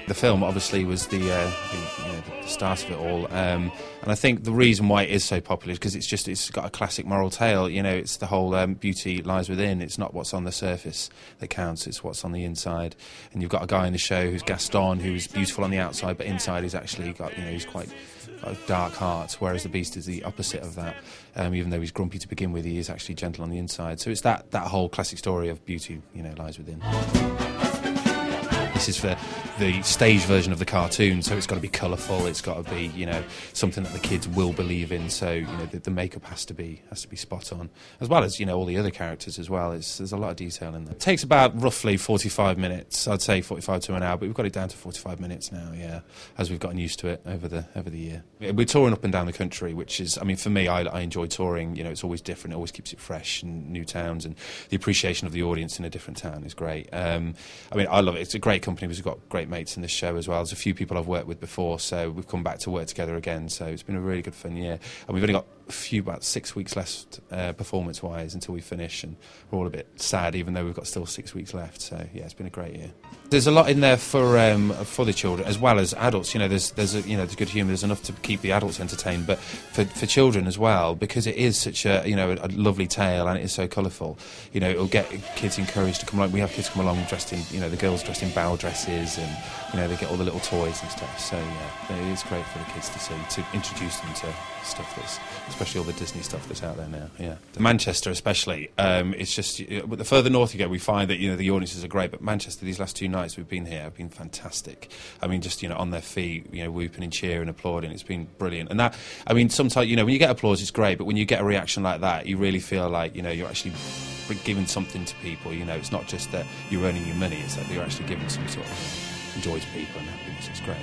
The film obviously was the start of it all, and I think the reason why it is so popular is because it's got a classic moral tale. You know, it's the whole beauty lies within. It's not what's on the surface that counts, it's what's on the inside. And you've got a guy in the show who's Gaston, who's beautiful on the outside, but inside he's actually got, you know, he's quite got a dark heart, whereas the Beast is the opposite of that. Even though he's grumpy to begin with, he is actually gentle on the inside. So it's that whole classic story of beauty, you know, lies within. This is for the stage version of the cartoon, so it's got to be colourful. It's got to be, you know, something that the kids will believe in. So, you know, the makeup has to be spot on, as well as, you know, all the other characters as well. There's a lot of detail in there. It takes about roughly 45 minutes. I'd say 45 to an hour, but we've got it down to 45 minutes now. Yeah, as we've gotten used to it over the year. We're touring up and down the country, which is, I mean, for me, I enjoy touring. You know, it's always different. It always keeps it fresh and new towns, and the appreciation of the audience in a different town is great. I mean, I love it. It's a great company. We've got great mates in this show as well. There's a few people I've worked with before, so we've come back to work together again. So it's been a really good fun year, and we've only got about 6 weeks left performance-wise until we finish, and we're all a bit sad, even though we've got still 6 weeks left. So yeah, it's been a great year. There's a lot in there for the children as well as adults. You know, there's good humour. There's enough to keep the adults entertained, but for children as well, because it is such a a lovely tale and it is so colourful. You know, it'll get kids encouraged to come along. We have kids come along dressed in, you know, the girls dressed in bow dresses, and you know, they get all the little toys and stuff. So yeah, it is great for the kids to see, to introduce them to stuff that's, especially all the Disney stuff that's out there now. Yeah, Manchester especially. It's just the further north you go, we find that, you know, the audiences are great, but Manchester, these last 2 nights we've been here have been fantastic. I mean, just, you know, on their feet, you know, whooping and cheering, applauding. It's been brilliant. And that, I mean, sometimes, you know, when you get applause, it's great, but when you get a reaction like that, you really feel like, you know, you're actually giving something to people. You know, it's not just that you're earning your money; it's that you're actually giving some sort of joy to people and happiness. It's great.